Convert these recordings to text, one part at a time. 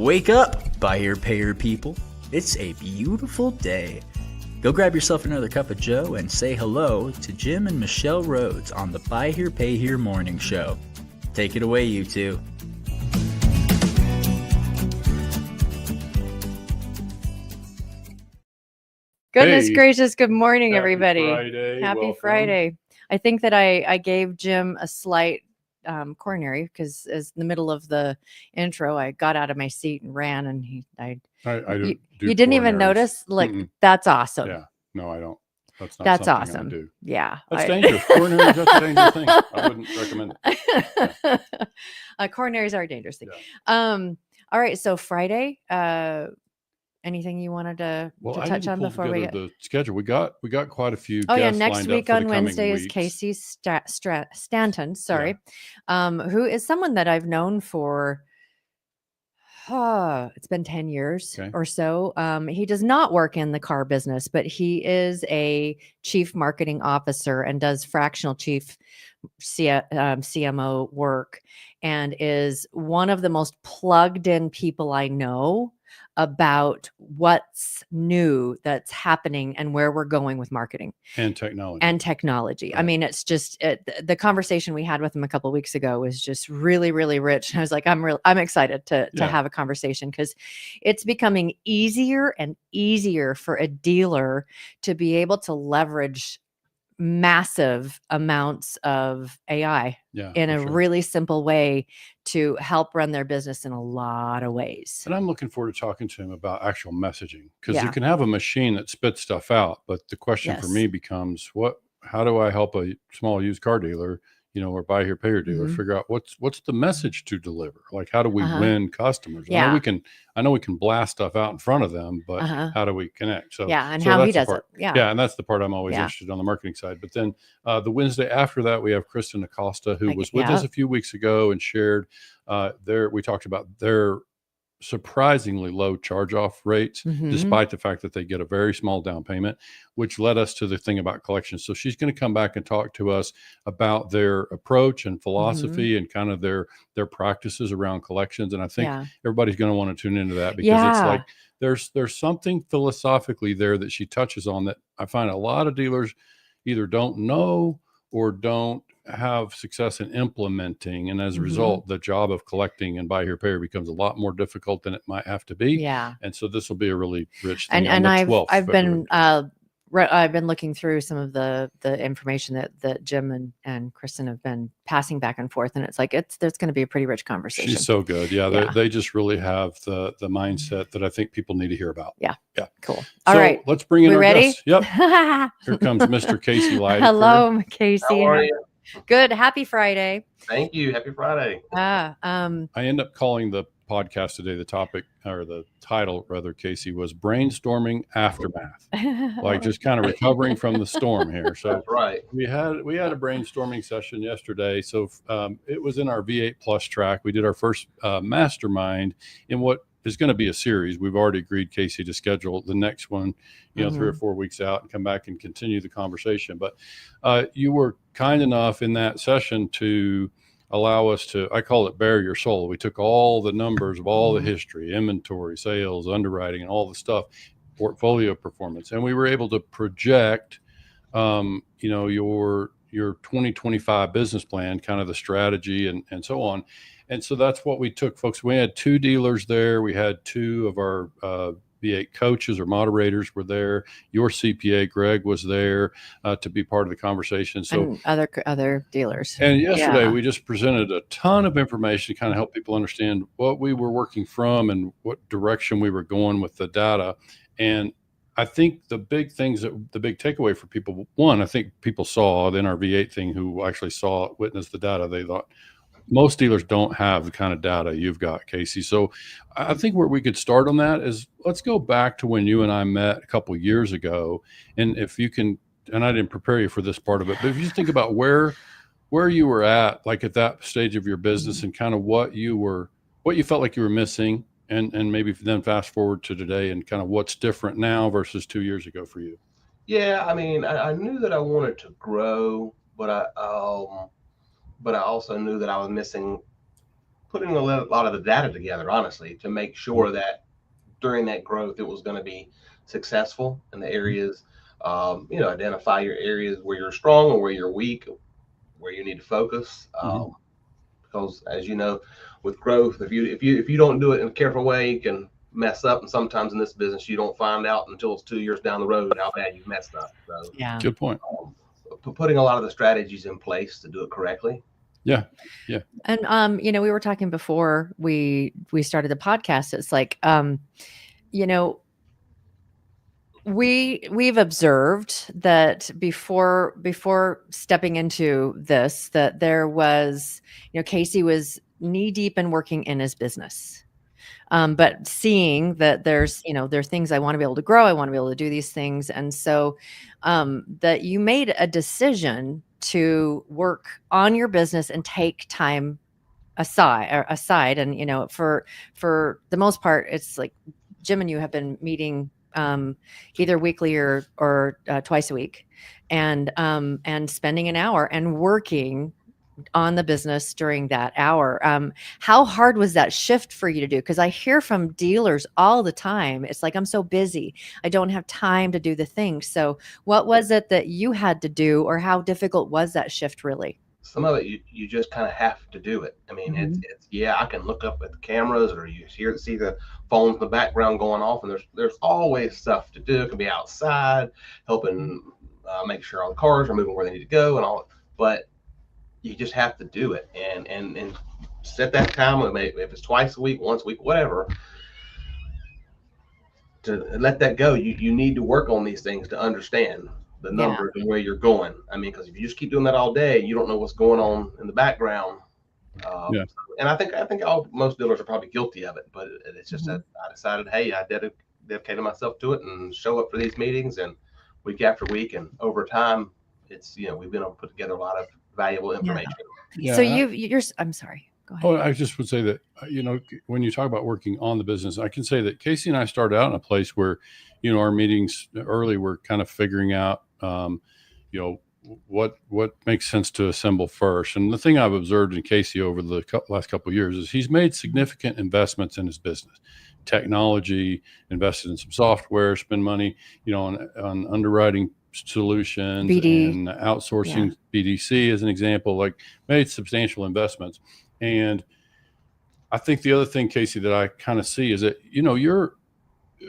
Wake up, buyer payer people. It's a beautiful day. Go grab yourself another cup of joe and say hello to Jim and Michelle Rhoads on the Buy Here Pay Here Morning Show. Take it away, you two. Goodness gracious. Good morning, Happy everybody. Friday. Happy Welcome. Friday. I think that I gave Jim a slight coronary because as in the middle of the intro, I got out of my seat and ran and I you didn't even notice? Like, that's awesome. Yeah. No, I don't. That's something awesome. I do. Yeah. That's dangerous. Coronaries, that's a dangerous thing. I wouldn't recommend it. Yeah. Coronaries are a dangerous thing. Yeah. All right. So Friday, anything you wanted to touch on before we get the schedule? We got quite a few. Oh yeah, guests next lined week up for on the coming Wednesday is weeks. Casey Stanton. Sorry, who is someone that I've known for. It's been 10 years or so. He does not work in the car business, but he is a chief marketing officer and does fractional chief CMO work and is one of the most plugged in people I know about what's new that's happening and where we're going with marketing and technology. Right. I mean, it's just the conversation we had with him a couple of weeks ago was just really, really rich. And I was like, I'm excited to have a conversation because it's becoming easier and easier for a dealer to be able to leverage massive amounts of AI in a really simple way to help run their business in a lot of ways. And I'm looking forward to talking to him about actual messaging because you can have a machine that spits stuff out. But the question for me becomes how do I help a small used car dealer, or buy here, pay here dealer, figure out what's the message to deliver? Like, how do we win customers? Yeah. I know we can blast stuff out in front of them, but how do we connect? So and how he does it. Yeah. And that's the part I'm always interested on the marketing side. But then the Wednesday after that, we have Kristen Acosta, who was with us a few weeks ago and shared we talked about their surprisingly low charge-off rates, despite the fact that they get a very small down payment, which led us to the thing about collections. So she's going to come back and talk to us about their approach and philosophy and kind of their practices around collections. And I think everybody's going to want to tune into that because it's like there's something philosophically there that she touches on that I find a lot of dealers either don't know or don't have success in implementing, and as a result the job of collecting and buy here pay here becomes a lot more difficult than it might have to be. And so this will be a really rich thing. And I've been looking through some of the information that Jim and Kristen have been passing back and forth, and it's like there's going to be a pretty rich conversation. She's so good. They just really have the mindset that I think people need to hear about. Yeah. Cool. All right, let's bring in our ready? guests. Yep. Here comes Mr. Casey Litaker. Hello, Casey. How are you? Good. Happy Friday. Thank you. Happy Friday. I end up calling the podcast today, the topic or the title rather, Casey, was Brainstorming Aftermath. Like just kind of recovering from the storm here. So that's right. We had a brainstorming session yesterday. So it was in our V8 Plus track. We did our first Mastermind in what is going to be a series. We've already agreed, Casey, to schedule the next one, 3 or 4 weeks out and come back and continue the conversation. But you were kind enough in that session to allow us to, I call it bare your soul. We took all the numbers of all the history, inventory, sales, underwriting, and all the stuff, portfolio performance. And we were able to project, your 2025 business plan, kind of the strategy and so on. And so that's what we took, folks. We had 2 dealers there. We had 2 of our V8 coaches or moderators were there. Your CPA, Greg, was there to be part of the conversation. So and other dealers. And yesterday we just presented a ton of information to kind of help people understand what we were working from and what direction we were going with the data. And I think the big takeaway for people, one, I think people saw in our V8 thing who actually witnessed the data, they thought, most dealers don't have the kind of data you've got, Casey. So I think where we could start on that is let's go back to when you and I met a couple of years ago. And if you can, and I didn't prepare you for this part of it, but if you think about where you were at, like at that stage of your business and kind of what you felt like you were missing, and maybe then fast forward to today and kind of what's different now versus 2 years ago for you. Yeah. I mean, I knew that I wanted to grow, but I also knew that I was missing putting a lot of the data together, honestly, to make sure that during that growth, it was going to be successful in the areas, identify your areas where you're strong or where you're weak, where you need to focus. Because as you know, with growth, if you don't do it in a careful way, you can mess up. And sometimes in this business, you don't find out until it's 2 years down the road how bad you've messed up. So Yeah. Good point. Putting a lot of the strategies in place to do it correctly. Yeah. And we were talking before we started the podcast. It's like, we've observed that before stepping into this, that there was, Casey was knee deep in working in his business. But seeing that there are things I want to be able to grow, I want to be able to do these things. And so that you made a decision to work on your business and take time aside. And, for the most part, it's like Jim and you have been meeting either weekly or twice a week and spending an hour and working on the business during that hour. How hard was that shift for you to do? Because I hear from dealers all the time, it's like, I'm so busy, I don't have time to do the things. So what was it that you had to do, or how difficult was that shift really? Some of it you just kind of have to do it. I mean, it's I can look up at the cameras, or you see the phones in the background going off, and there's always stuff to do. It can be outside helping make sure all the cars are moving where they need to go and all, but you just have to do it and set that time, if it's twice a week, once a week, whatever, to let that go. You need to work on these things to understand the numbers and where you're going. I mean, because if you just keep doing that all day, you don't know what's going on in the background. And I think most dealers are probably guilty of it, but it's just that I decided, hey, I dedicated myself to it and show up for these meetings, and week after week, and over time, it's we've been able to put together a lot of valuable information. Yeah. So you're I'm sorry. Go ahead. Oh, I just would say that, when you talk about working on the business, I can say that Casey and I started out in a place where, our meetings early were kind of figuring out, what makes sense to assemble first. And the thing I've observed in Casey over the last couple of years is he's made significant investments in his business, technology, invested in some software, spend money, on underwriting solutions, BD. and outsourcing BDC as an example, like made substantial investments. And I think the other thing, Casey, that I kind of see is that, you're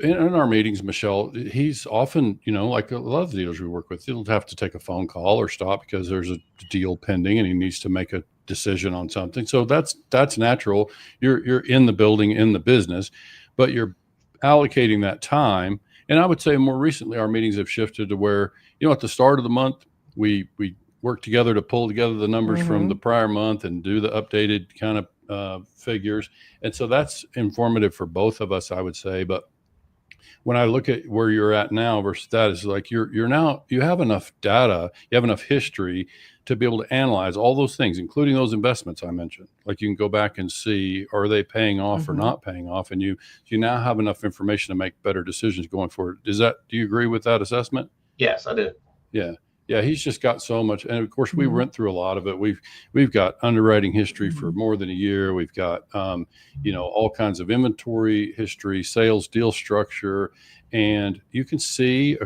in our meetings, Michelle, he's often, like a lot of the dealers we work with, he'll have to take a phone call or stop because there's a deal pending and he needs to make a decision on something. So that's natural. You're in the building, in the business, but you're allocating that time. And I would say more recently, our meetings have shifted to where, at the start of the month, we work together to pull together the numbers from the prior month and do the updated kind of figures. And so that's informative for both of us, I would say. But when I look at where you're at now versus that, is like you have enough data, you have enough history to be able to analyze all those things, including those investments I mentioned. Like you can go back and see, are they paying off or not paying off? And you now have enough information to make better decisions going forward. Do you agree with that assessment? Yes, I do. Yeah, he's just got so much. And of course, we went through a lot of it. We've got underwriting history for more than a year. We've got, all kinds of inventory history, sales, deal structure. And you can see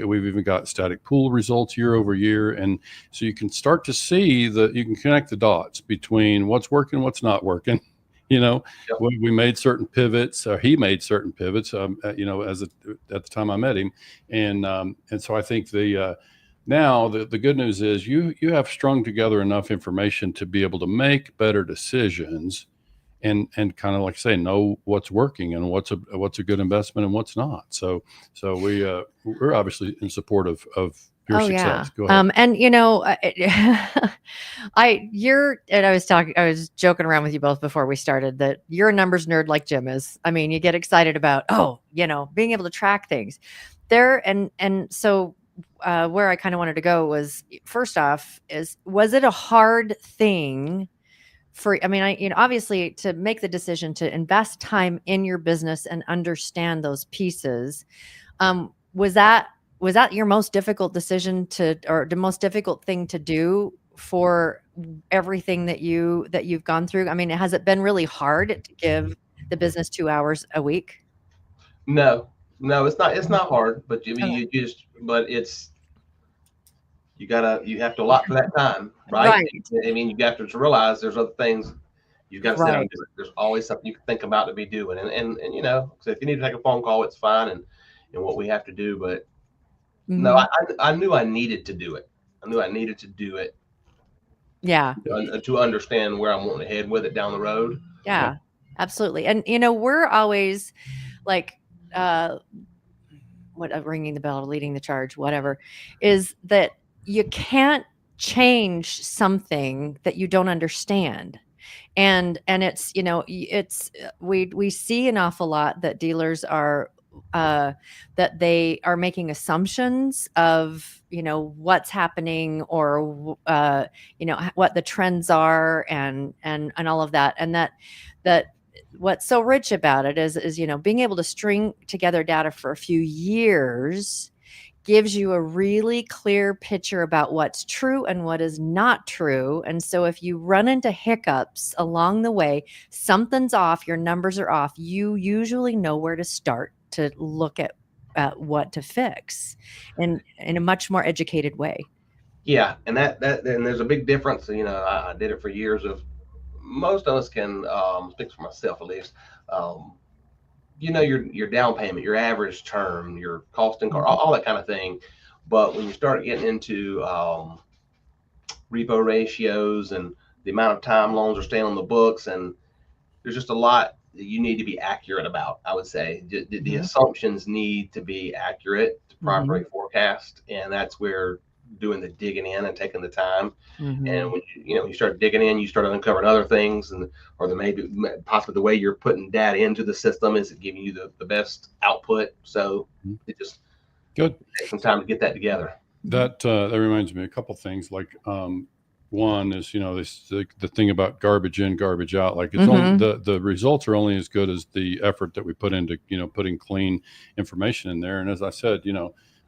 we've even got static pool results year over year. And so you can start to see you can connect the dots between what's working, what's not working. We made certain pivots, or he made certain pivots, at the time I met him. And so I think now the good news is you have strung together enough information to be able to make better decisions and kind of, like I say, know what's working and what's a good investment and what's not. So we're obviously in support of your success. Go ahead. I was joking around with you both before we started that you're a numbers nerd like Jim is. I mean, you get excited about, being able to track things there. And so where I kind of wanted to go was, first off, was it a hard thing obviously to make the decision to invest time in your business and understand those pieces? Was that your most difficult decision or the most difficult thing to do for everything that you've gone through? I mean, has it been really hard to give the business 2 hours a week? No, it's not hard, but it's, you have to allot for that time, right? Right. I mean, you have to realize there's other things you've got to sit down and Right. do it. There's always something you can think about to be doing. And so if you need to take a phone call, it's fine. And what we have to do, but no, I knew I needed to do it. I knew I needed to do it. Yeah. To understand where I'm wanting to head with it down the road. Yeah, absolutely. And, we're always like, ringing the bell, leading the charge, whatever, is that you can't change something that you don't understand. And it's, we see an awful lot that dealers are, that they are making assumptions of, what's happening or, what the trends are and all of that. And that what's so rich about it is, being able to string together data for a few years gives you a really clear picture about what's true and what is not true. And so if you run into hiccups along the way, something's off, your numbers are off, you usually know where to start to look at what to fix in a much more educated way. Yeah. And and there's a big difference. I did it for years. Most of us can, speak for myself at least, your down payment, your average term, your cost income, all that kind of thing. But when you start getting into repo ratios and the amount of time loans are staying on the books, and there's just a lot that you need to be accurate about. I would say the assumptions need to be accurate to properly forecast, and that's where doing the digging in and taking the time. And when you start digging in, you start uncovering other things, or maybe possibly the way you're putting data into the system is giving you the best output. So it just takes some time to get that together. That reminds me of a couple things. Like one is the thing about garbage in, garbage out. Like it's only, the results are only as good as the effort that we put into putting clean information in there. And as I said,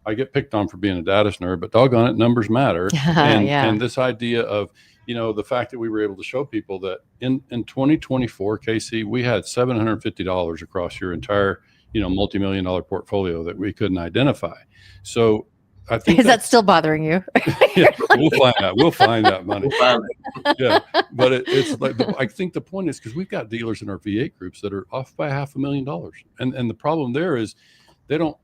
I get picked on for being a data nerd, but doggone it, numbers matter. And this idea of, the fact that we were able to show people that in 2024, Casey, we had $750 across your entire, multi-million-dollar portfolio that we couldn't identify. So I think is that still bothering you? Yeah, we'll find that money. Yeah, but it's like I think the point is because we've got dealers in our V8 groups that are off by $500,000, and the problem there is they don't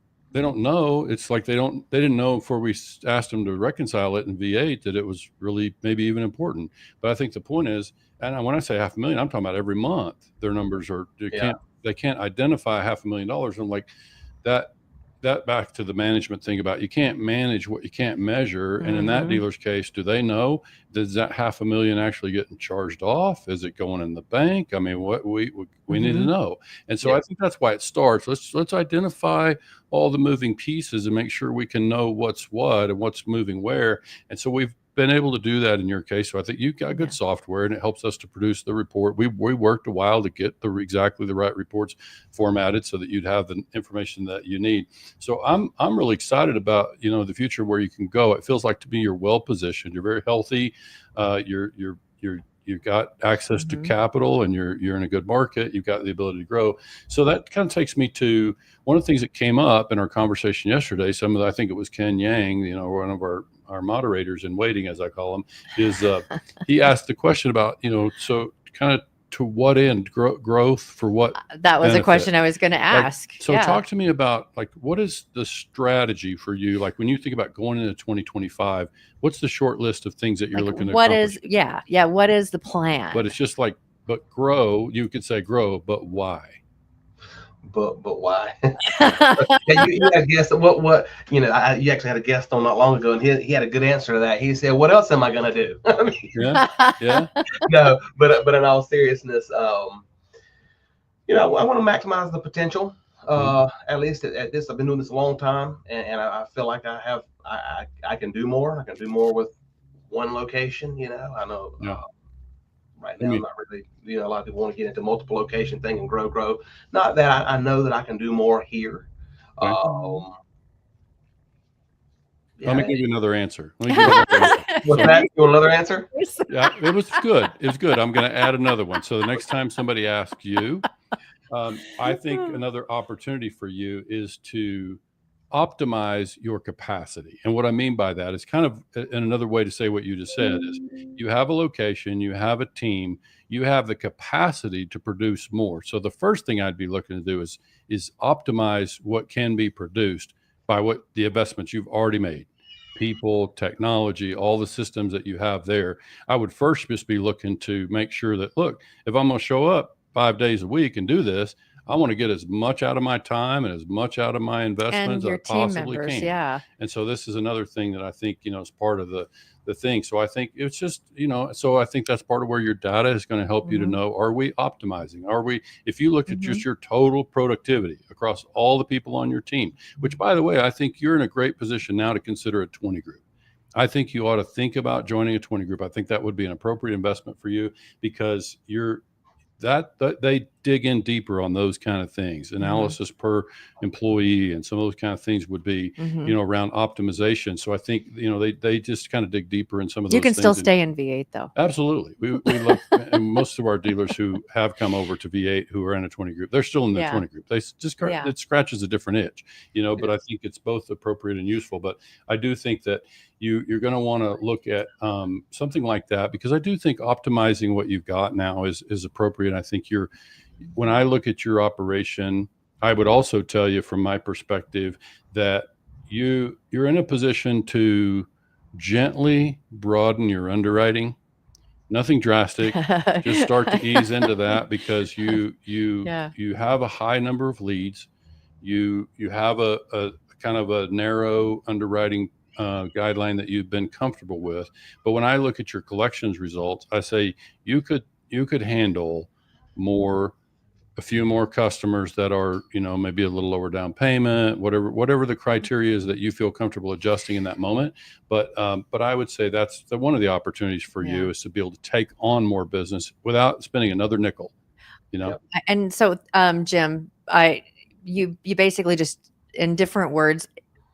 know. It's like they didn't know before we asked them to reconcile it in V8 that it was really maybe even important. But I think the point is, and when I say $500,000, I'm talking about every month their numbers are they can't identify $500,000. I'm like that back to the management thing about you can't manage what you can't measure. And in that dealer's case, do they know, does that $500,000 actually getting charged off? Is it going in the bank? I mean, what we need to know. And so I think that's why it starts. Let's identify all the moving pieces and make sure we can know what's what and what's moving where. And so we've been able to do that in your case. So I think you've got good software, and it helps us to produce the report. We worked a while to get exactly the right reports formatted so that you'd have the information that you need. So I'm really excited about the future where you can go. It feels like to me you're well positioned. You're very healthy. You've got access to capital, and you're in a good market. You've got the ability to grow. So that kind of takes me to one of the things that came up in our conversation yesterday. I think it was Ken Yang, one of our moderators in waiting, as I call him, is he asked the question about, so kind of to what end growth for what? That was benefit? A question I was going to ask. Talk to me about what is the strategy for you? Like when you think about going into 2025, what's the short list of things that you're looking to accomplish? What is the plan? But it's just but grow, you could say grow, but why? But why? you had a guest. What? You actually had a guest on not long ago, and he had a good answer to that. He said, "What else am I going to do?" I mean, yeah. No, but in all seriousness, I want to maximize the potential. At least at this, I've been doing this a long time, and I feel like I can do more. I can do more with one location. I know. Yeah. Right now, I'm not really, a lot of people want to get into multiple location thing and grow. Not that I know that I can do more here. Let me give you another answer. Was that you want another answer? Yeah, it was good. It was good. I'm going to add another one. So the next time somebody asks you, I think another opportunity for you is to optimize your capacity. And what I mean by that is kind of another way to say what you just said is you have a location, you have a team, you have the capacity to produce more. So the first thing I'd be looking to do is optimize what can be produced by what the investments you've already made. People, technology, all the systems that you have there. I would first just be looking to make sure that, look, if I'm going to show up 5 days a week and do this, I want to get as much out of my time and as much out of my investments as I possibly can. Yeah. And so this is another thing that I think, is part of the thing. So I think it's just, so I think that's part of where your data is going to help you to know, are we optimizing? If you look at just your total productivity across all the people on your team, which by the way, I think you're in a great position now to consider a 20 group. I think you ought to think about joining a 20 group. I think that would be an appropriate investment for you because they dig in deeper on those kind of things. Analysis per employee and some of those kind of things would be, around optimization. So I think, they just kind of dig deeper in some of those things. You can still stay in V8 though. Absolutely. We love, and most of our dealers who have come over to V8 who are in a 20 group, they're still in the 20 group. They just, it scratches a different itch, but I think it's both appropriate and useful. But I do think that you're going to want to look at something like that, because I do think optimizing what you've got now is appropriate. I think when I look at your operation, I would also tell you from my perspective that you're in a position to gently broaden your underwriting. Nothing drastic. Just start to ease into that, because you have a high number of leads. You have a kind of a narrow underwriting guideline that you've been comfortable with. But when I look at your collections results, I say you could handle a few more customers that are, maybe a little lower down payment, whatever the criteria is that you feel comfortable adjusting in that moment. But I would say that's one of the opportunities for you is to be able to take on more business without spending another nickel, And so, Jim, you basically just in different words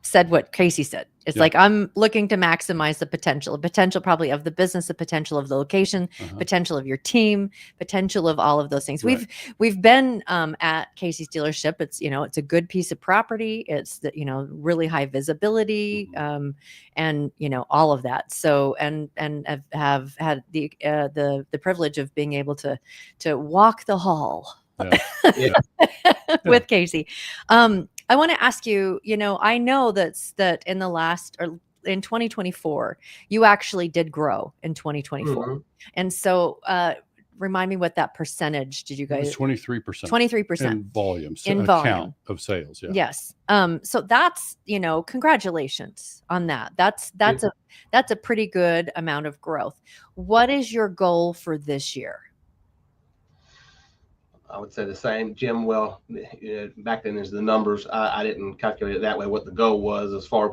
said what Casey said. It's like, I'm looking to maximize the potential probably of the business, the potential of the location, potential of your team, potential of all of those things. Right. We've been at Casey's dealership. It's, it's a good piece of property. It's really high visibility, and all of that. So, and have had the privilege of being able to walk the hall with Casey. I want to ask you, I know that in the last, or in 2024, you actually did grow in 2024. And so remind me what that percentage did you guys? 23%. 23%. In volume. In volume. volume. Of sales. Yeah. Yes. So that's, congratulations on that. That's a pretty good amount of growth. What is your goal for this year? I would say the same, Jim. Well, back then there's the numbers. I didn't calculate it that way. What the goal was, as far as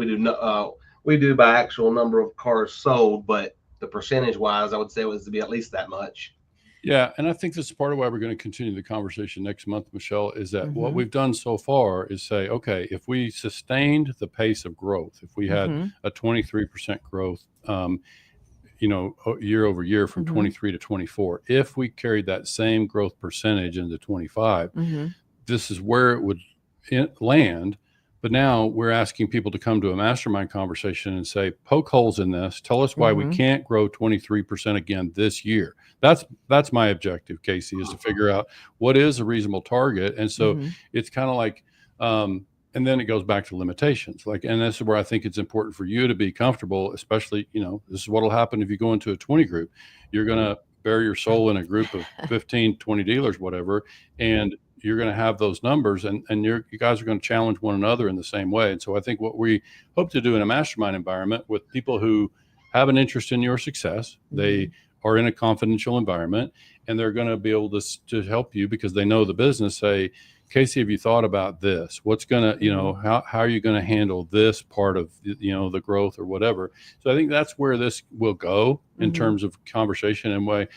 we do by actual number of cars sold, but the percentage wise, I would say it was to be at least that much. Yeah, and I think this is part of why we're going to continue the conversation next month, Michelle. Is that what we've done so far is say, okay, if we sustained the pace of growth, if we had a 23% growth, year over year from 23 to 24. If we carried that same growth percentage into 25, this is where it would land. But now we're asking people to come to a mastermind conversation and say, poke holes in this. Tell us why we can't grow 23% again this year. That's my objective, Casey, is to figure out what is a reasonable target. And so it's kind of like, and then it goes back to limitations. And this is where I think it's important for you to be comfortable, especially, this is what will happen if you go into a 20 group. You're going to bare your soul in a group of 15, 20 dealers, whatever, and you're going to have those numbers, and you guys are going to challenge one another in the same way. And so I think what we hope to do in a mastermind environment with people who have an interest in your success, they are in a confidential environment, and they're going to be able to help you because they know the business, say, Casey, have you thought about this? What's going to, how are you going to handle this part of, the growth or whatever? So I think that's where this will go in terms of conversation and way.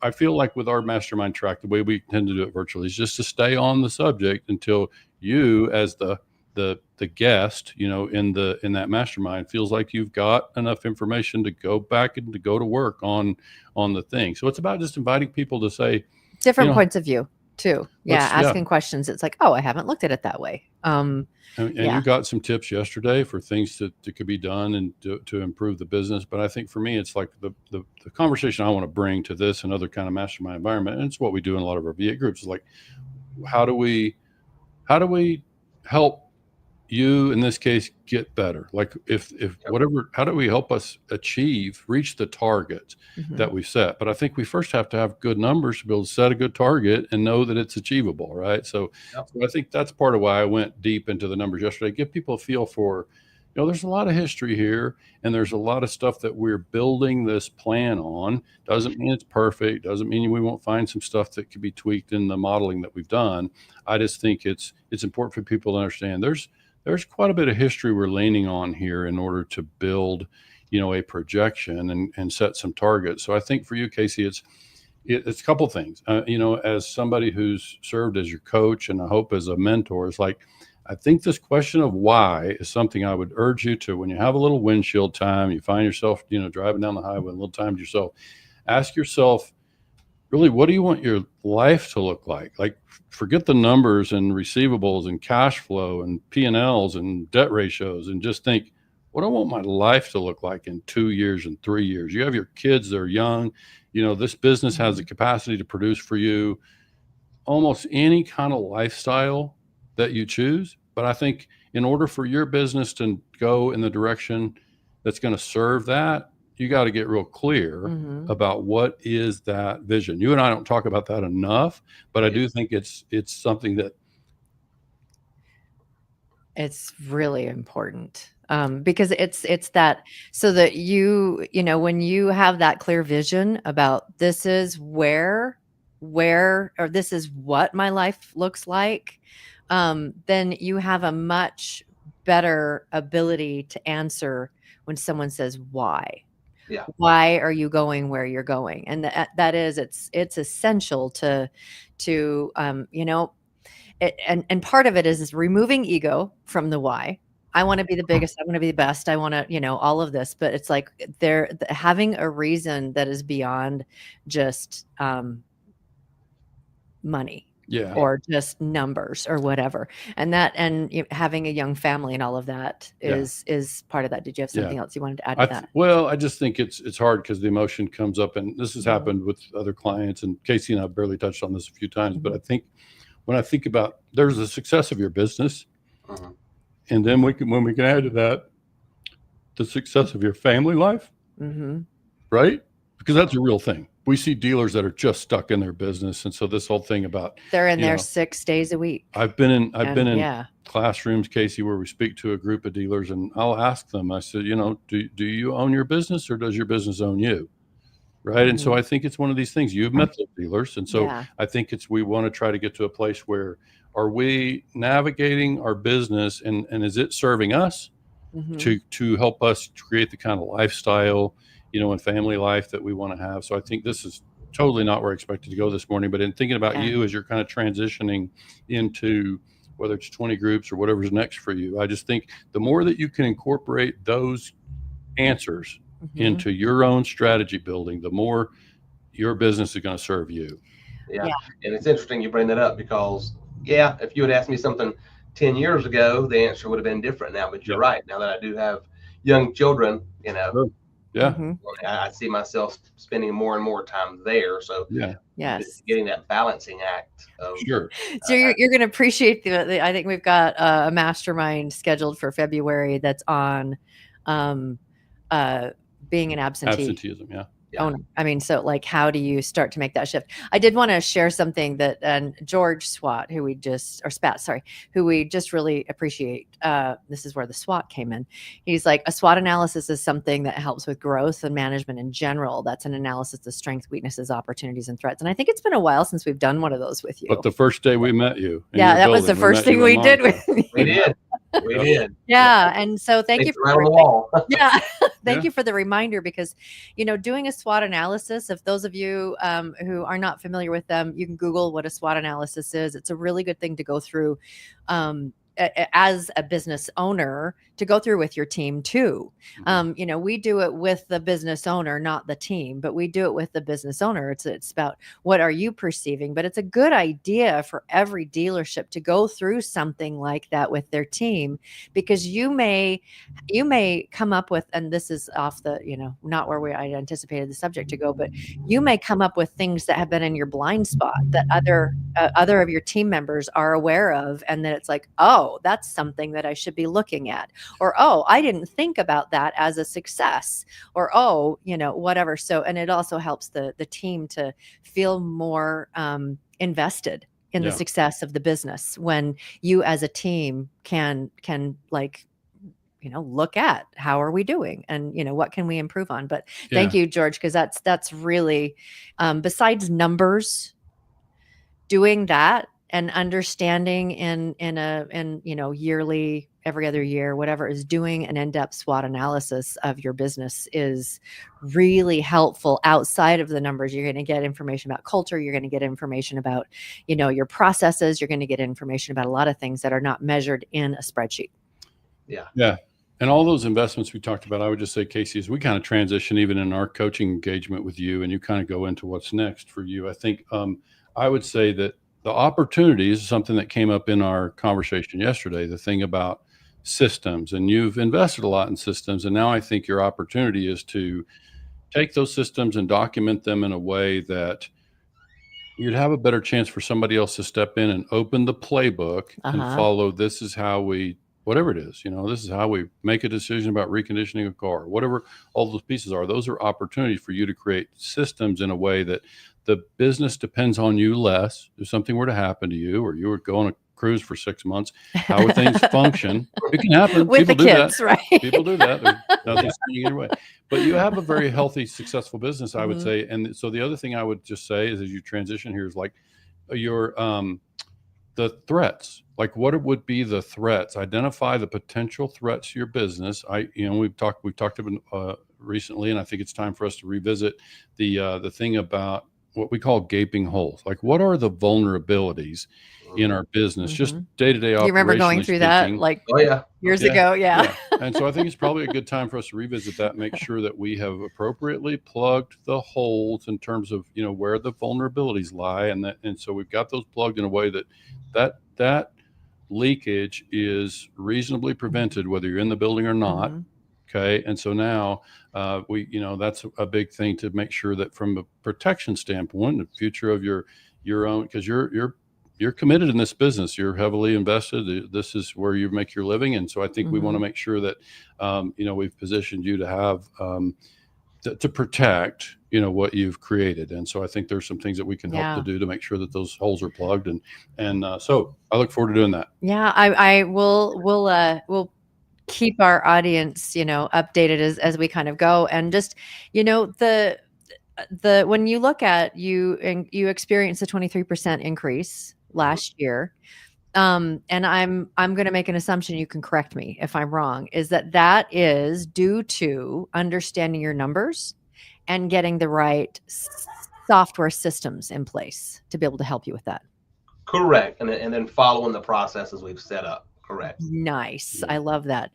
I feel like with our mastermind track, the way we tend to do it virtually is just to stay on the subject until you, as the the guest, in that mastermind feels like you've got enough information to go back and to go to work on the thing. So it's about just inviting people to say different points of view too. Yeah. Asking questions. It's like, oh, I haven't looked at it that way. And you got some tips yesterday for things that could be done and to improve the business. But I think for me, it's like the conversation I want to bring to this and other kind of mastermind environment. And it's what we do in a lot of our V8 groups is like, how do we help you in this case get better? Like if whatever, how do we help us reach the targets that we set? But I think we first have to have good numbers to be able to set a good target and know that it's achievable, right? So I think that's part of why I went deep into the numbers yesterday. Give people a feel for, there's a lot of history here and there's a lot of stuff that we're building this plan on. Doesn't mean it's perfect. Doesn't mean we won't find some stuff that could be tweaked in the modeling that we've done. I just think it's important for people to understand there's quite a bit of history we're leaning on here in order to build, a projection and set some targets. So I think for you, Casey, it's a couple things, as somebody who's served as your coach and I hope as a mentor, it's like, I think this question of why is something I would urge you to, when you have a little windshield time, you find yourself, driving down the highway, a little time to yourself, ask yourself, really, what do you want your life to look like? Like, forget the numbers and receivables and cash flow and P&Ls and debt ratios and just think, what do I want my life to look like in 2 years and 3 years? You have your kids, they're young. This business has the capacity to produce for you almost any kind of lifestyle that you choose. But I think in order for your business to go in the direction that's going to serve that, you got to get real clear about what is that vision. You and I don't talk about that enough, but I do think it's something that it's really important. Because it's that, so that when you have that clear vision about this is where, or this is what my life looks like, then you have a much better ability to answer when someone says why. Yeah. Why are you going where you're going? And that is, it's essential to and part of it is removing ego from the why. I want to be the biggest, I want to be the best, I want to, all of this, but it's like having a reason that is beyond just money. Yeah. Or just numbers or whatever. And having a young family and all of that is part of that. Did you have something else you wanted to add to that? Well, I just think it's hard because the emotion comes up, and this has happened with other clients, and Casey and I barely touched on this a few times, but I think when I think about there's the success of your business, and then when we can add to that the success of your family life, right? Because that's a real thing. We see dealers that are just stuck in their business. And so this whole thing about they're in there 6 days a week. I've been in classrooms, Casey, where we speak to a group of dealers, and I'll ask them, I said, do you own your business or does your business own you? Right. And so I think it's one of these things. You've met the dealers. And so I think we want to try to get to a place where are we navigating our business and is it serving us to help us create the kind of lifestyle, and family life that we want to have. So I think this is totally not where I expected to go this morning, but in thinking about you as you're kind of transitioning into whether it's 20 groups or whatever's next for you, I just think the more that you can incorporate those answers into your own strategy building, the more your business is going to serve you. Yeah. And it's interesting you bring that up because, if you had asked me something 10 years ago, the answer would have been different now, but you're right. Now that I do have young children, Sure. I see myself spending more and more time there. So getting that balancing act. Sure. So you're going to appreciate I think we've got a mastermind scheduled for February that's on being an absenteeism. owner. I mean, so like, how do you start to make that shift? I did want to share something that George Swat, who we just really appreciate. This is where the SWOT came in. He's like, a SWOT analysis is something that helps with growth and management in general. That's an analysis of strengths, weaknesses, opportunities, and threats. And I think it's been a while since we've done one of those with you. But the first day we met you. That was the first thing we did with you. We did. We did. Yeah. And so thank you for Thank you for the reminder, because, doing a SWOT analysis, if those of you who are not familiar with them, you can Google what a SWOT analysis is. It's a really good thing to go through. as a business owner to go through with your team too. We do it with the business owner, not the team, but we do it with the business owner. It's about what are you perceiving, but it's a good idea for every dealership to go through something like that with their team, because you may come up with, and this is off the, not where I anticipated the subject to go, but you may come up with things that have been in your blind spot that other of your team members are aware of. And then it's like, oh, that's something that I should be looking at, or, oh, I didn't think about that as a success, or, oh, whatever. So, and it also helps the team to feel more invested in the success of the business when you as a team can like, look at how are we doing and, what can we improve on? But thank you, George, because that's really, besides numbers, doing that and understanding in yearly, every other year, whatever, is doing an in-depth SWOT analysis of your business is really helpful. Outside of the numbers, you're going to get information about culture. You're going to get information about, your processes. You're going to get information about a lot of things that are not measured in a spreadsheet. Yeah. And all those investments we talked about, I would just say, Casey, as we kind of transition even in our coaching engagement with you and you kind of go into what's next for you, I think I would say that the opportunities is something that came up in our conversation yesterday, the thing about systems, and you've invested a lot in systems. And now I think your opportunity is to take those systems and document them in a way that you'd have a better chance for somebody else to step in and open the playbook and follow. This is how we, whatever it is, this is how we make a decision about reconditioning a car, whatever all those pieces are. Those are opportunities for you to create systems in a way that the business depends on you less. If something were to happen to you, or you were going on a cruise for 6 months, how would things function? It can happen. With People the do kids, that. right? People do that. There's nothing standing either way. But you have a very healthy, successful business, I would say. And so the other thing I would just say is, as you transition here, is like your the threats. Like, what would be the threats? Identify the potential threats to your business. We've talked about recently, and I think it's time for us to revisit the thing about what we call gaping holes. Like, what are the vulnerabilities in our business, just day-to-day operations? You remember going through that years ago? Yeah. And so I think it's probably a good time for us to revisit that, make sure that we have appropriately plugged the holes in terms of, where the vulnerabilities lie. And so we've got those plugged in a way that leakage is reasonably prevented, whether you're in the building or not. Okay. And so now that's a big thing to make sure that from a protection standpoint, the future of your own, because you're committed in this business, you're heavily invested. This is where you make your living. And so I think we want to make sure that, we've positioned you to have, to protect, what you've created. And so I think there's some things that we can help to do to make sure that those holes are plugged. And so I look forward to doing that. Yeah. I will keep our audience, updated as we kind of go. And just, the when you look at you experienced a 23% increase last year. And I'm going to make an assumption, you can correct me if I'm wrong, is that is due to understanding your numbers and getting the right software systems in place to be able to help you with that. Correct. And then following the processes we've set up. Correct. Nice. I love that.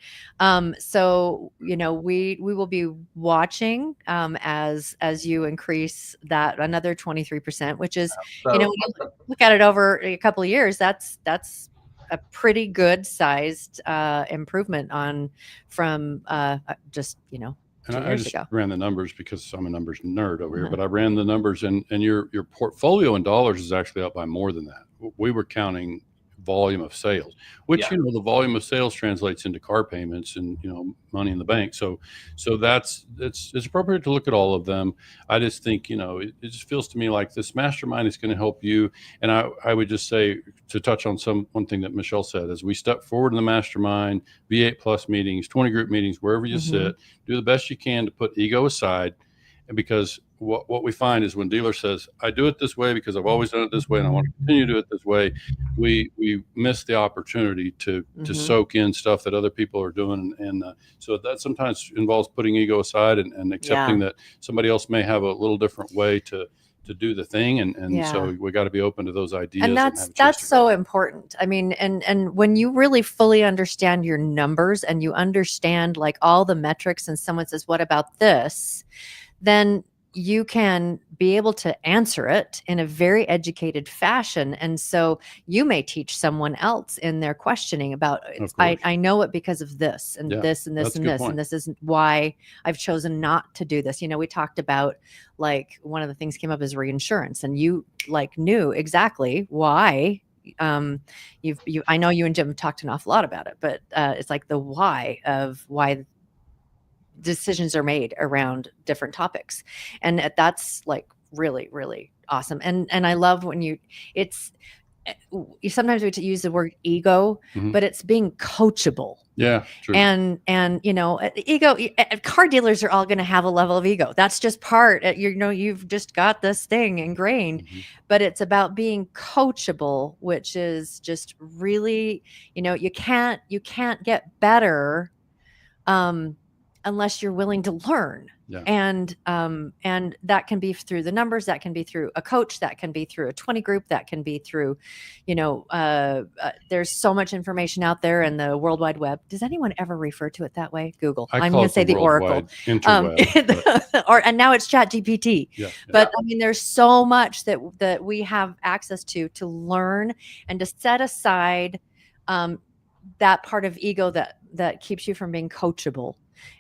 So, we will be watching as you increase that another 23%, which is, when you look at it over a couple of years, that's a pretty good sized improvement from just, and I just ran the numbers because I'm a numbers nerd over here, but I ran the numbers and your portfolio in dollars is actually up by more than that. We were counting volume of sales, which the volume of sales translates into car payments and money in the bank. So it's appropriate to look at all of them. I just think it just feels to me like this mastermind is going to help you. And I would just say, to touch on one thing that Michelle said, as we step forward in the mastermind, V8 plus meetings, 20 group meetings, wherever you sit, do the best you can to put ego aside. And because what we find is when dealer says, I do it this way because I've always done it this way and I want to continue to do it this way, we miss the opportunity to soak in stuff that other people are doing. And so that sometimes involves putting ego aside and accepting that somebody else may have a little different way to to do the thing. And so we got to be open to those ideas. And that's so important. I mean, and when you really fully understand your numbers and you understand like all the metrics, and someone says, what about this? Then you can be able to answer it in a very educated fashion. And so you may teach someone else in their questioning about, I know it because of this and this and this and this, and this is why I've chosen not to do this. We talked about like one of the things came up is reinsurance, and you like knew exactly why. I know you and Jim have talked an awful lot about it, but it's like the why of why decisions are made around different topics. And that's like really, really awesome. And I love when sometimes we use the word ego, but it's being coachable. Yeah. True. And ego, car dealers are all going to have a level of ego. That's just part, you've just got this thing ingrained, but it's about being coachable, which is just really, you can't get better, unless you're willing to learn. Yeah. And that can be through the numbers, that can be through a coach, that can be through a 20 group, that can be through, there's so much information out there in the World Wide Web. Does anyone ever refer to it that way? Google. I'm going to say the Oracle. And now it's Chat GPT. Yeah. But I mean, there's so much that we have access to learn and to set aside that part of ego that keeps you from being coachable.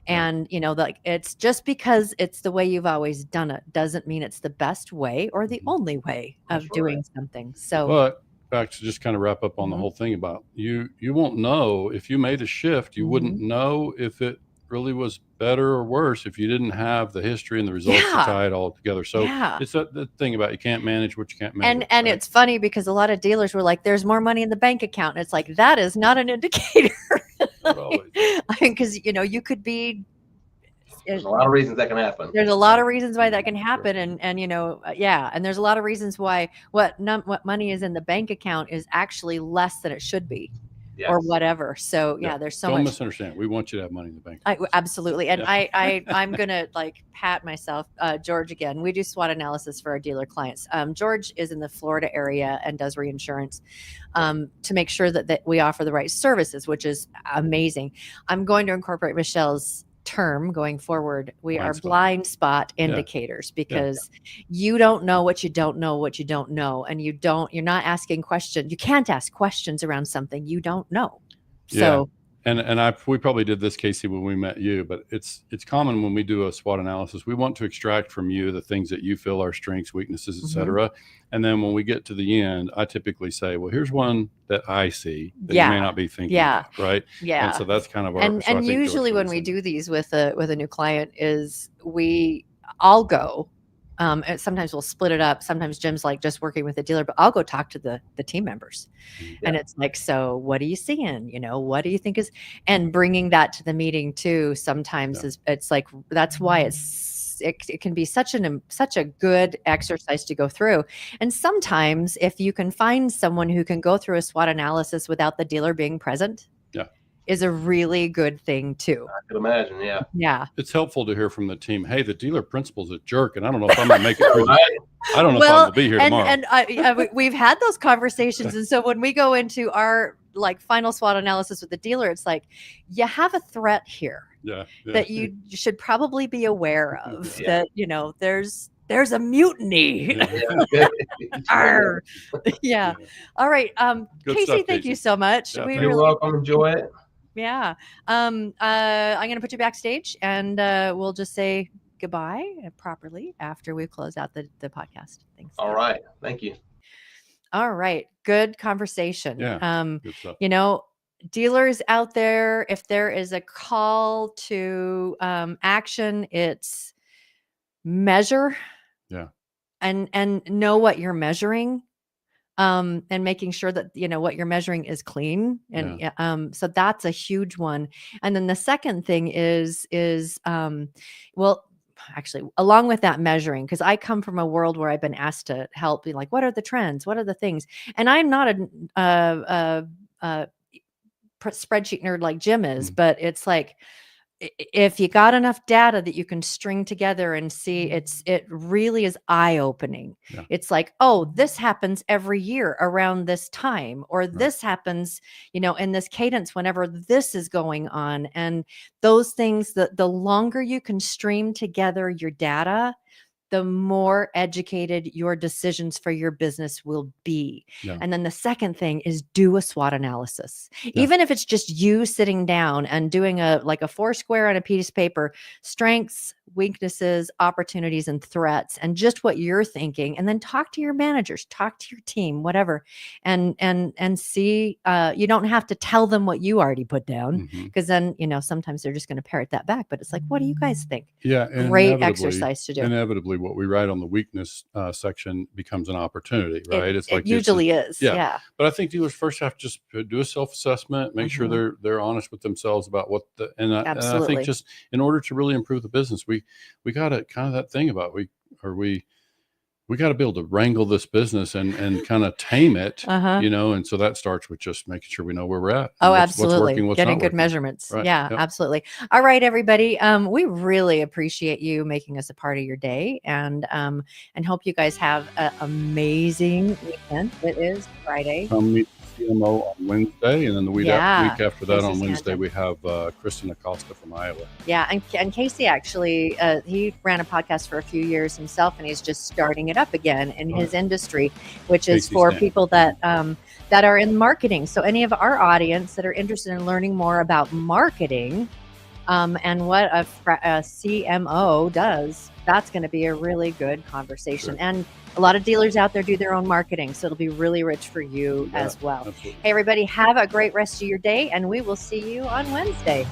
And, like it's just because it's the way you've always done it doesn't mean it's the best way or the only way of doing something. So, but back to just kind of wrap up on the whole thing about you won't know if you made a shift, you wouldn't know if it really was better or worse if you didn't have the history and the results to tie it all together. So it's the thing about you can't manage what you can't manage. And it's funny because a lot of dealers were like, there's more money in the bank account. And it's like, that is not an indicator. Because, you could be. There's a lot of reasons that can happen. There's a lot of reasons why that can happen. And and there's a lot of reasons why what money is in the bank account is actually less than it should be. Yes. Or whatever. So there's so much. Don't misunderstand. We want you to have money in the bank. Absolutely. And I'm going to like pat myself, George, again, we do SWOT analysis for our dealer clients. George is in the Florida area and does reinsurance to make sure that we offer the right services, which is amazing. I'm going to incorporate Michelle's term going forward. We are blind spot indicators because you don't know what you don't know what you don't know, and you're not asking questions. You can't ask questions around something you don't know. So and we probably did this, Casey, when we met you, but it's common when we do a SWOT analysis, we want to extract from you the things that you feel are strengths, weaknesses, etc. And then when we get to the end, I typically say, well, here's one that I see that you may not be thinking about, right? Yeah. And so that's kind of our. And usually when we do these with a new client is I'll go. Sometimes we'll split it up. Sometimes Jim's like just working with the dealer, but I'll go talk to the team members. And it's like, so what are you seeing? What do you think is, and bringing that to the meeting too, sometimes it's like, that's why it can be such a good exercise to go through. And sometimes if you can find someone who can go through a SWOT analysis without the dealer being present, is a really good thing too. I could imagine. Yeah. It's helpful to hear from the team. Hey, the dealer principal's a jerk, and I don't know if I'm going to make it through. I don't know if I'm going to be here tomorrow. And we've had those conversations. And so when we go into our like final SWOT analysis with the dealer, it's like, you have a threat here that you should probably be aware of that, there's a mutiny. All right. Casey, thank you so much. You're welcome. Enjoy it. Yeah. I'm going to put you backstage and we'll just say goodbye properly after we close out the podcast. Thanks. All right. Thank you. All right. Good conversation. Yeah. Good stuff. Dealers out there, if there is a call to action, it's measure. Yeah. And know what you're measuring. And making sure that, what you're measuring is clean. And so that's a huge one. And then the second thing is actually, along with that measuring, because I come from a world where I've been asked to help be like, what are the trends? What are the things? And I'm not a spreadsheet nerd like Jim is, but it's like, if you got enough data that you can string together and see, it really is eye-opening. Yeah. It's like, oh, this happens every year around this time, or this happens, in this cadence whenever this is going on. And those things, the longer you can stream together your data, the more educated your decisions for your business will be. Yeah. And then the second thing is do a SWOT analysis. Even if it's just you sitting down and doing a 4-square on a piece of paper, strengths, weaknesses, opportunities, and threats, and just what you're thinking. And then talk to your managers, talk to your team, whatever, and see, you don't have to tell them what you already put down, because then, sometimes they're just going to parrot that back. But it's like, what do you guys think? Yeah. Great exercise to do. Inevitably, what we write on the weakness section becomes an opportunity, right? It usually is. Yeah. But I think dealers first have to just do a self-assessment, make sure they're honest with themselves about what and I think just in order to really improve the business, we got to kind of that thing about we got to be able to wrangle this business and kind of tame it, and so that starts with just making sure we know where we're at. Oh, absolutely. What's working, what's getting not good working. Measurements. Right. Yeah, absolutely. All right, everybody. We really appreciate you making us a part of your day, and hope you guys have an amazing weekend. It is Friday. Come meet the CMO on Wednesday, and then the week after that on Wednesday, we have Kristen Acosta from Iowa. Yeah, and Casey actually, he ran a podcast for a few years himself, and he's just starting it up again in his industry, which is for people that are in marketing. So any of our audience that are interested in learning more about marketing and what a CMO does, that's going to be a really good conversation. Sure. And a lot of dealers out there do their own marketing, so it'll be really rich for you as well. Absolutely. Hey, everybody, have a great rest of your day, and we will see you on Wednesday.